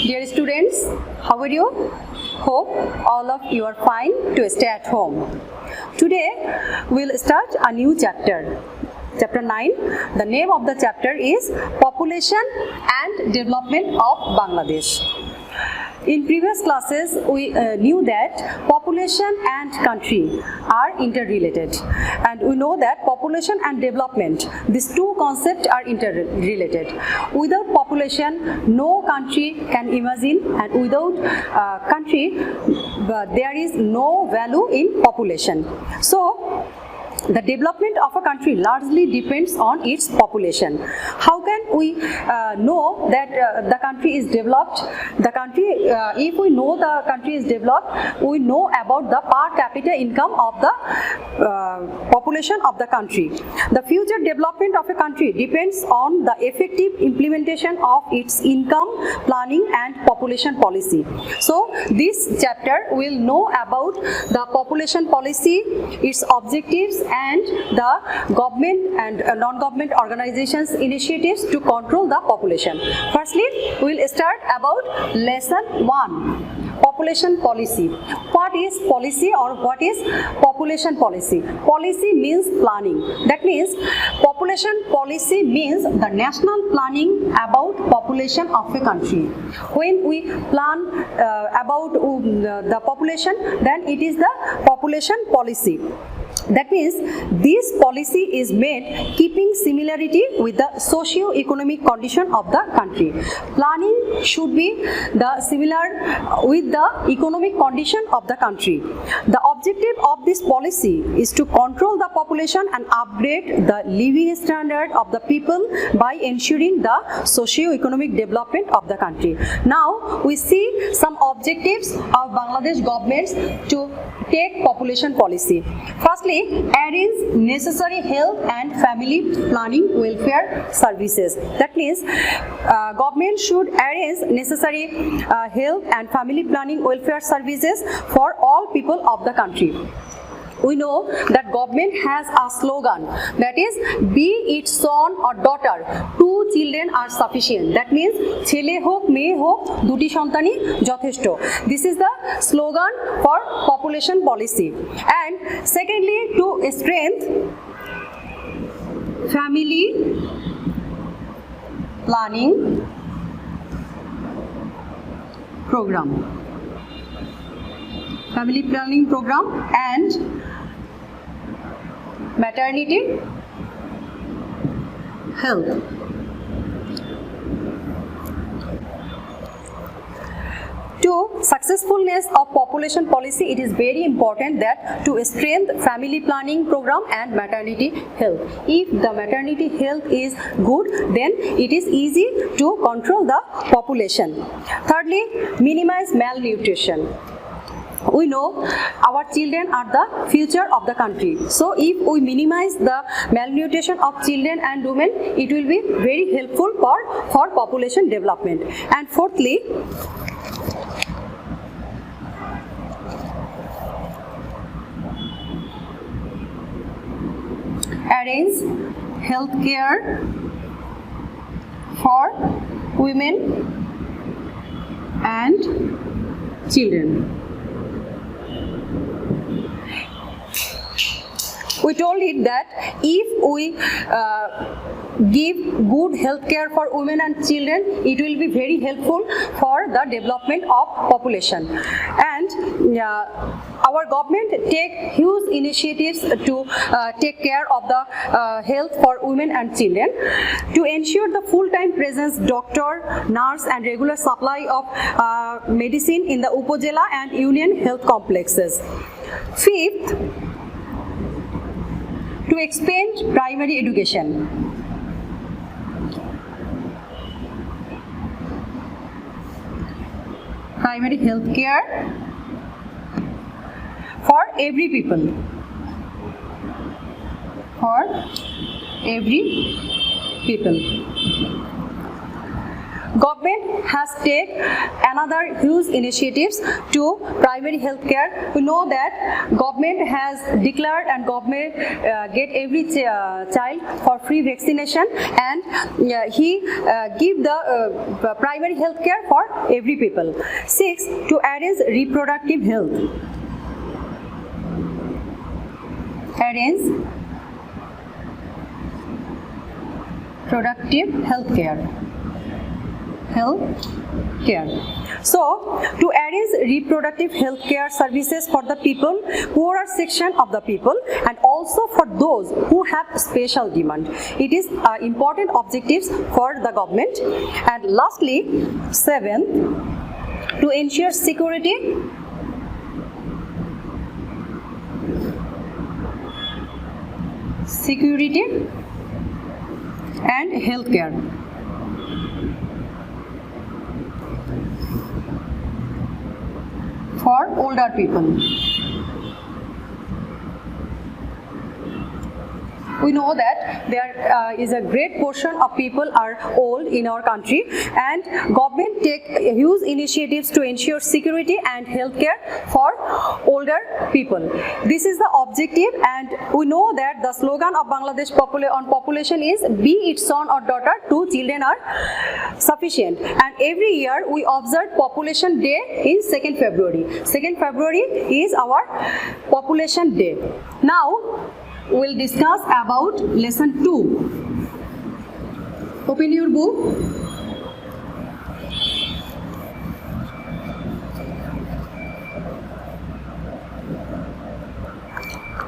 Dear students, how are you? Hope all of you are fine to stay at home. Today we'll start a new chapter. Chapter 9. The name of the chapter is Population and Development of Bangladesh. In previous classes, we knew that population and country are interrelated, and we know that population and development, these two concepts are interrelated. Without population, no country can imagine, and without country, there is no value in population. So, the development of a country largely depends on its population. How can we know that the country is developed? The country, if we know the country is developed, we know about the per capita income of the population of the country. The future development of a country depends on the effective implementation of its income planning and population policy. So, this chapter will know about the population policy, its objectives, and the government and non-government organizations' initiatives to control the population. Firstly, we will start about lesson 1. Population policy. What is policy or what is population policy? Policy means planning. That means population policy means the national planning about population of a country. When we plan about the population, then it is the population policy. That means this policy is made keeping similarity with the socio-economic condition of the country. Planning should be the similar with the economic condition of the country. The objective of this policy is to control the population and upgrade the living standard of the people by ensuring the socio-economic development of the country. Now we see some objectives of Bangladesh governments to take population policy. Firstly, arrange necessary health and family planning welfare services. That means government should arrange necessary health and family planning welfare services for all people of the country. We know that government has a slogan, that is, be it son or daughter, 2 children are sufficient. That means chele hok meye hok duti santani jotheshto. This is the slogan for population policy. And secondly, to strengthen family planning program. Family planning program and maternity health. To successfulness of population policy, it is very important that to strengthen family planning program and maternity health. If the maternity health is good, then it is easy to control the population. Thirdly, minimize malnutrition. We know our children are the future of the country. So if we minimize the malnutrition of children and women, it will be very helpful for population development. And fourthly, arrange health care for women and children. We told it that if we give good health care for women and children, it will be very helpful for the development of population. And our government take huge initiatives to take care of the health for women and children. To ensure the full-time presence doctor, nurse and regular supply of medicine in the Upazila and Union health complexes. Fifth, to expand primary education. Primary health care for every people. Government government has taken another huge initiatives to primary health care. We know that government has declared and government get every child for free vaccination, and he give the primary health care for every people. 6. To arrange reproductive health. Arrange productive health care. So, to arrange reproductive health care services for the people, poorer section of the people, and also for those who have special demand. It is important objectives for the government. And lastly, 7. To ensure security and health care. For older people. We know that there is a great portion of people are old in our country, and government take huge initiatives to ensure security and health care for older people. This is the objective, and we know that the slogan of Bangladesh on population is "Be it son or daughter, 2 children are sufficient." And every year we observe Population Day in 2nd February. 2nd February is our Population Day. Now, we'll discuss about lesson 2. Open your book.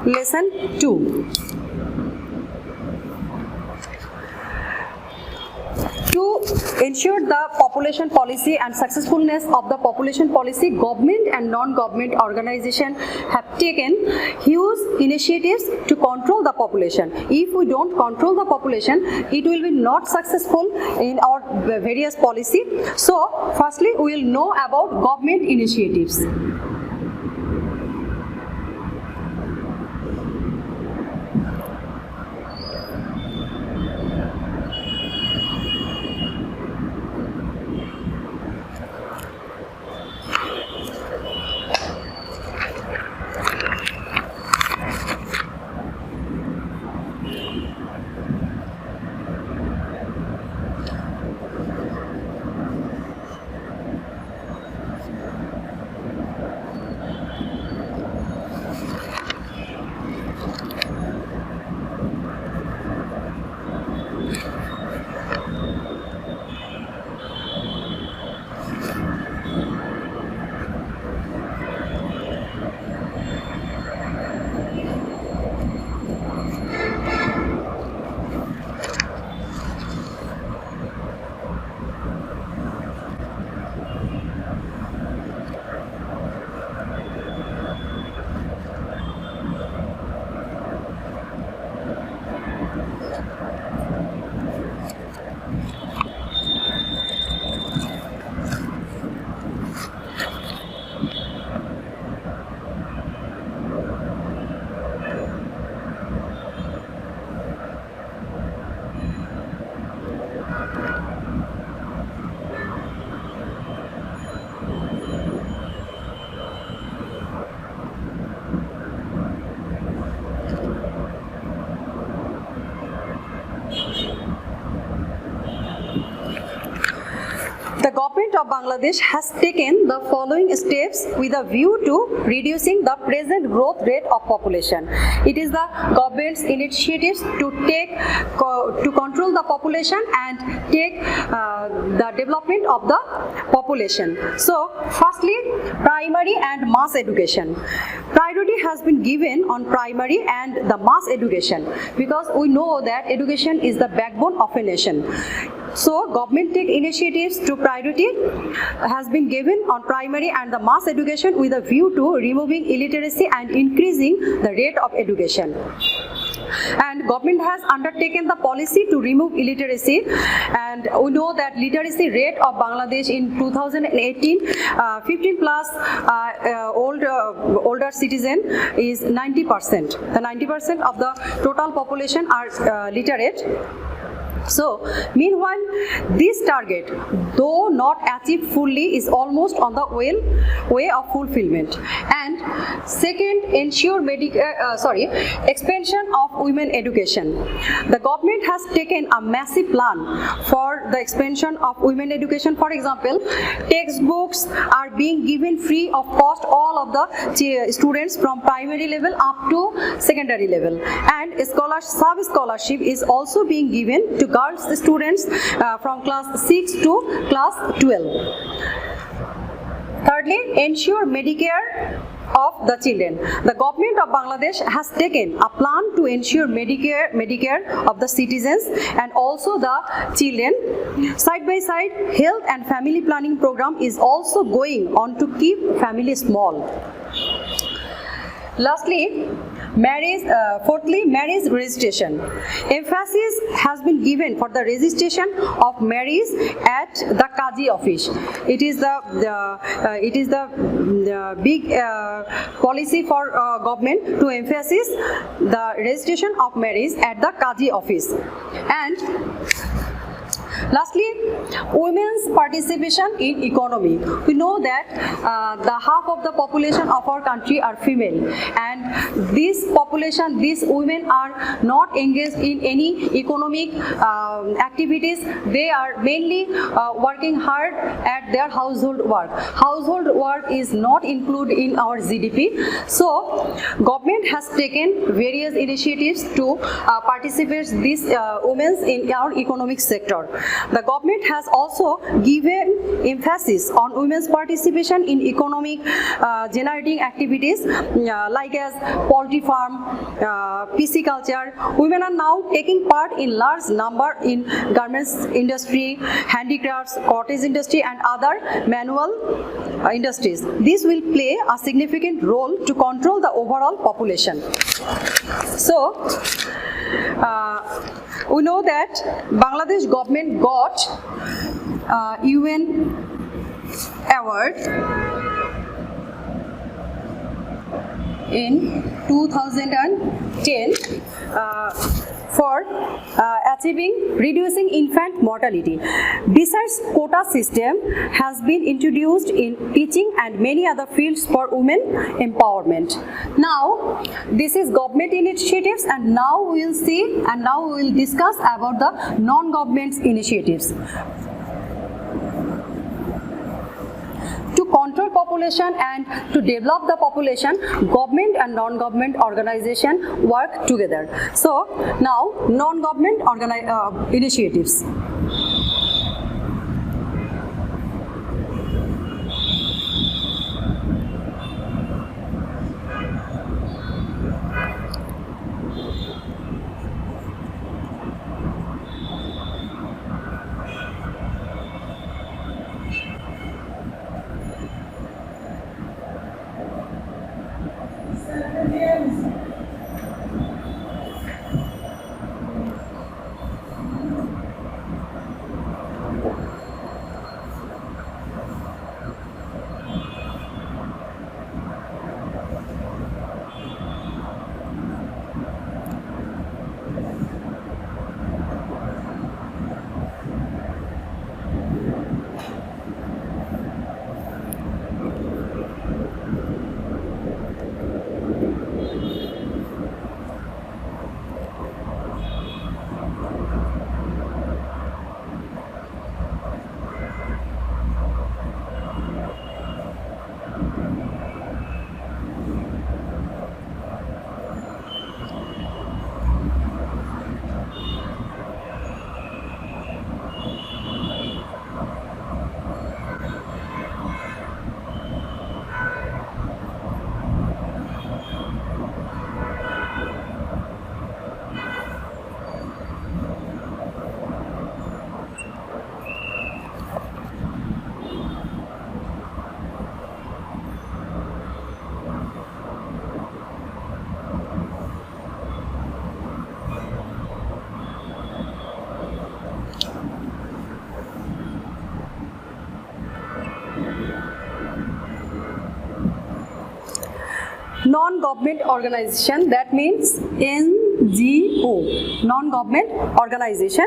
Lesson 2. To ensure the population policy and successfulness of the population policy, government and non-government organizations have taken huge initiatives to control the population. If we don't control the population, it will be not successful in our various policy. So, firstly, we will know about government initiatives. The government of Bangladesh has taken the following steps with a view to reducing the present growth rate of population. It is the government's initiatives to control the population and take the development of the population. So, firstly, primary and mass education. Priority has been given on primary and the mass education because we know that education is the backbone of a nation. So, government take initiatives to priority has been given on primary and the mass education with a view to removing illiteracy and increasing the rate of education. And government has undertaken the policy to remove illiteracy, and we know that literacy rate of Bangladesh in 2018, 15 plus older citizen is 90%. The 90% of the total population are literate. So, meanwhile, this target, though not achieved fully, is almost on the way of fulfillment. And second, ensure expansion of women education. The government has taken a massive plan for the expansion of women education. For example, textbooks are being given free of cost all of the students from primary level up to secondary level, and sub-scholarship is also being given to girls students from class 6 to class 12. Thirdly, ensure Medicare of the children. The government of Bangladesh has taken a plan to ensure Medicare of the citizens and also the children. Side by side, health and family planning program is also going on to keep family small. Lastly, fourthly, marriage registration. Emphasis has been given for the registration of marriage at the Qazi office. It is the big policy for government to emphasize the registration of marriage at the Qazi office. And lastly, women's participation in economy. We know that the half of the population of our country are female, and these women are not engaged in any economic activities. They are mainly working hard at their household work. Household work is not included in our GDP. So, government has taken various initiatives to participate these women in our economic sector. The government has also given emphasis on women's participation in economic generating activities like as poultry farm, pisciculture. Women are now taking part in large number in garments industry, handicrafts, cottage industry and other manual industries. This will play a significant role to control the overall population. So, we know that Bangladesh government got UN award in 2010 for achieving reducing infant mortality. Besides, quota system has been introduced in teaching and many other fields for women empowerment. Now, this is government initiatives, and now we will discuss about the non-government initiatives. To control population and to develop the population, government and non-government organization work together. So now non-government initiatives. Non-government organization, that means NGO, non-government organization.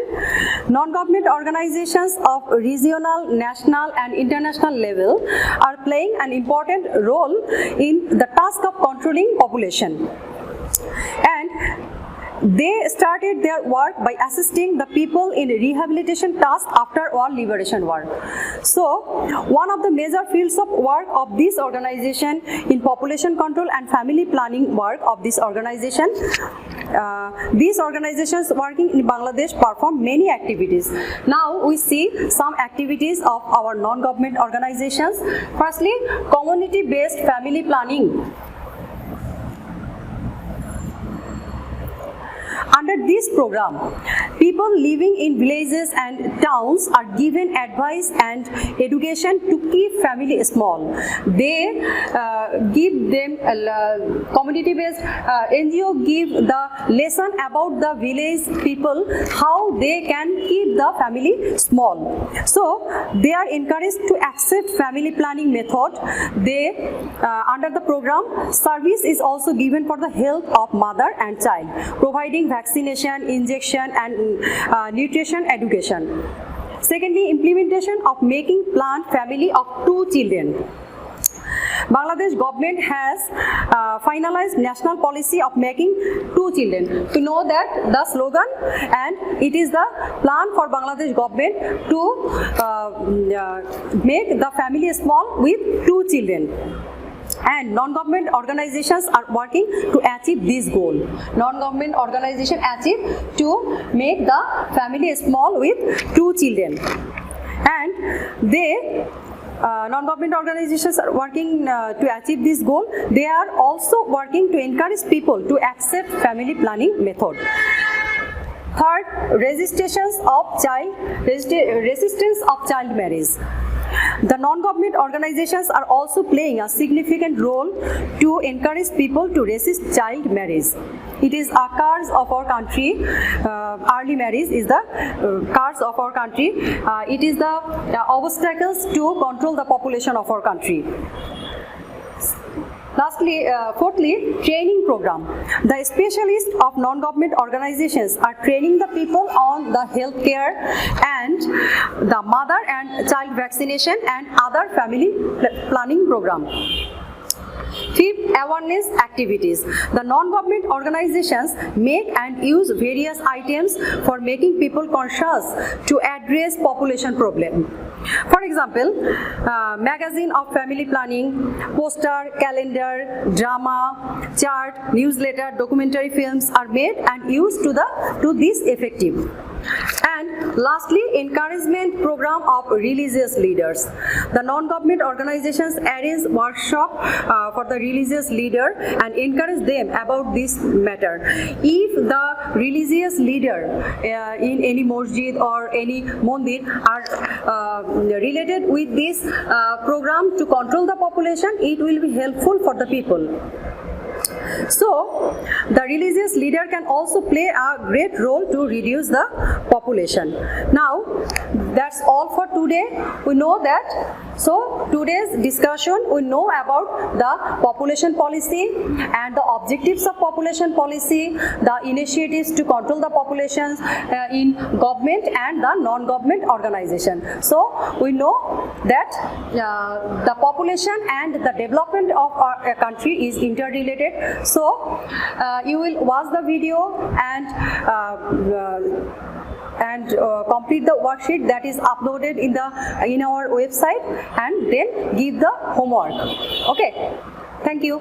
Non-government organizations of regional, national and international level are playing an important role in the task of controlling population. And they started their work by assisting the people in rehabilitation tasks after war liberation war. So, one of the major fields of work of this organization in population control and family planning work of this organization, these organizations working in Bangladesh perform many activities. Now we see some activities of our non-government organizations. Firstly, community-based family planning. Under this program, people living in villages and towns are given advice and education to keep family small. They give them community-based NGO give the lesson about the village people how they can keep the family small. So they are encouraged to accept family planning method. They under the program, service is also given for the health of mother and child, providing vaccination, injection and nutrition education. Secondly, implementation of making planned family of 2 children. Bangladesh government has finalized national policy of making 2 children. To know that the slogan, and it is the plan for Bangladesh government to make the family small with 2 children. And non-government organizations are working to achieve this goal. Non-government organization achieve to make the family small with 2 children. And they non-government organizations are working to achieve this goal. They are also working to encourage people to accept family planning method. Third, resistance of child marriage. The non-government organizations are also playing a significant role to encourage people to resist child marriage. It is a curse of our country. Early marriage is the curse of our country. It is the obstacles to control the population of our country. Lastly, fourthly, training program. The specialists of non-government organizations are training the people on the health care and the mother and child vaccination and other family planning program. Fifth, awareness activities. The non-government organizations make and use various items for making people conscious to address population problem. For example, magazine of family planning, poster, calendar, drama, chart, newsletter, documentary films are made and used to this effective. And lastly, encouragement program of religious leaders. The non-government organizations arrange workshop for the religious leader and encourage them about this matter. If the religious leader in any masjid or any mandir are related with this program to control the population, it will be helpful for the people. So, the religious leader can also play a great role to reduce the population. Now, that's all for today. We know that. So, today's discussion, we know about the population policy and the objectives of population policy, the initiatives to control the populations in government and the non-government organization. So, we know that the population and the development of our country is interrelated. So, you will watch the video and complete the worksheet that is uploaded in our website, and then give the homework. Okay, thank you.